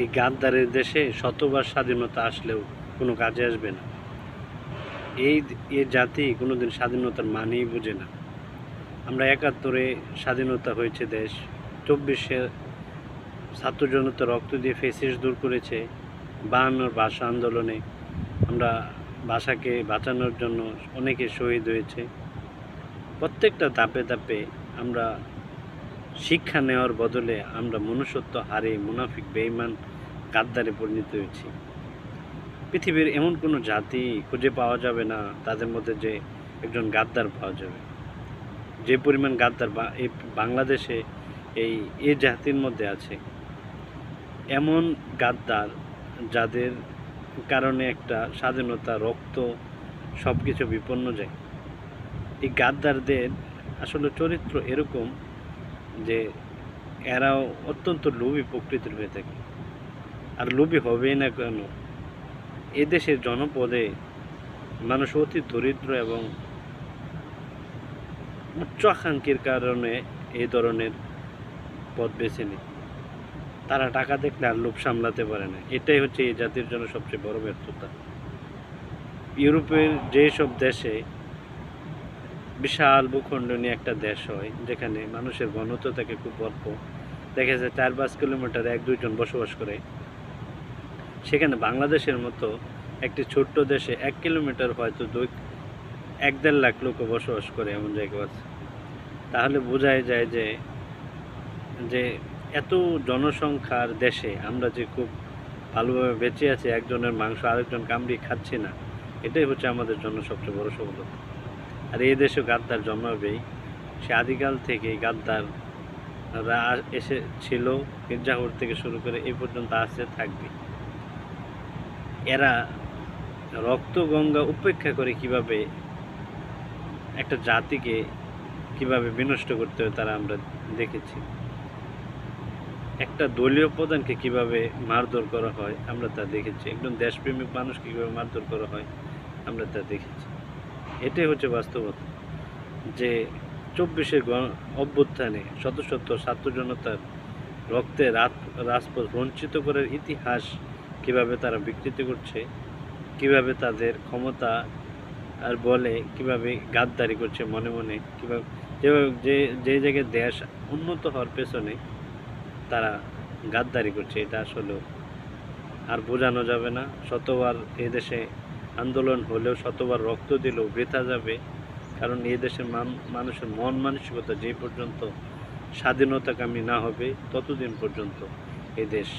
এই গাদ্দারের দেশে শতবার স্বাধীনতা আসলেও কোনো কাজে আসবে না। এই জাতি কোনোদিন স্বাধীনতার মানেই বোঝে না। আমরা ৭১-এ স্বাধীনতা হয়েছে দেশ, ২৪-এ ছাত্র জনতা রক্ত দিয়ে ফ্যাসিস্ট দূর করেছে, ৫২-র ভাষা আন্দোলনে আমরা ভাষাকে বাঁচানোর জন্য অনেকে শহীদ হয়েছে। প্রত্যেকটা ধাপে ধাপে আমরা শিক্ষা নেওয়ার বদলে আমরা মনুষ্যত্ব হারিয়ে মুনাফিক বেঈমান গাদ্দারে পরিণত হয়েছি। পৃথিবীর এমন কোনো জাতি খুঁজে পাওয়া যাবে না তাদের মধ্যে যে একজন গাদ্দার পাওয়া যাবে। যে পরিমাণ গাদ্দার এই বাংলাদেশে এই জাতির মধ্যে আছে, এমন গাদ্দার যাদের কারণে একটা স্বাধীনতা, রক্ত সব কিছু বিপন্ন যায়। এই গাদ্দারদের আসলে চরিত্র এরকম যে এরাও অত্যন্ত লোভী প্রকৃতির হয়ে থাকে। আর লোভী হবেই না কেন? এদেশের জনপদে মানুষ অতি দরিদ্র এবং উচ্চাকাঙ্ক্ষীর কারণে এই ধরনের পথ বেছে নেয়। তারা টাকা দেখলে আর লোভ সামলাতে পারে না। এটাই হচ্ছে এই জাতির জন্য সবচেয়ে বড় ব্যর্থতা। ইউরোপের যেসব দেশে বিশাল ভূখণ্ড নিয়ে একটা দেশ হয়, যেখানে মানুষের ঘনত্ব থাকে খুব অল্প, দেখা যায় ৪-৫ কিলোমিটার ১-২ জন বসবাস করে, সেখানে বাংলাদেশের মতো একটি ছোট্ট দেশে ১ কিলোমিটার হয়তো ১-১.৫ লাখ লোক বসবাস করে এমন জায়গা আছে। তাহলে বোঝাই যায় যে এত জনসংখ্যার দেশে আমরা যে খুব ভালোভাবে বেঁচে আছি, একজনের মাংস আরেকজন কামড়িয়ে খাচ্ছি না, এটাই হচ্ছে আমাদের জন্য সবচেয়ে বড় সফলতা। আর এই দেশে গাদ্দার জন্মাবেই। সে আদিকাল থেকে গাদ্দাররা এসেছিল, মির্জাফর থেকে শুরু করে এই পর্যন্ত আসতে থাকবে। এরা রক্তগঙ্গা উপেক্ষা করে কিভাবে একটা জাতিকে কিভাবে বিনষ্ট করতে হয় তারা আমরা দেখেছি। একটা দলীয় প্রধানকে কিভাবে মারধর করা হয় আমরা তা দেখেছি। একজন দেশপ্রেমিক মানুষকে কীভাবে মারধর করা হয় আমরা তা দেখেছি। এটাই হচ্ছে বাস্তবতা, যে ২৪-এর অভ্যুত্থানে শত শত ছাত্র জনতার রক্তে রাজপথ বঞ্চিত করার ইতিহাস কিভাবে তারা বিকৃতি করছে, কিভাবে তাদের ক্ষমতা আর বলে কিভাবে গাদ্দারি করছে মনে মনে, কীভাবে যে জায়গায় দেশ উন্নত হওয়ার পেছনে তারা গাদ্দারি করছে, এটা আসলে আর বোঝানো যাবে না। শতবার এদেশে আন্দোলন হলেও, শতবার রক্ত দিলেও বৃথা যাবে। কারণ এই দেশের মানুষের মন মানসিকতা যে পর্যন্ত স্বাধীনতাকামী না হবে, ততদিন পর্যন্ত এ দেশ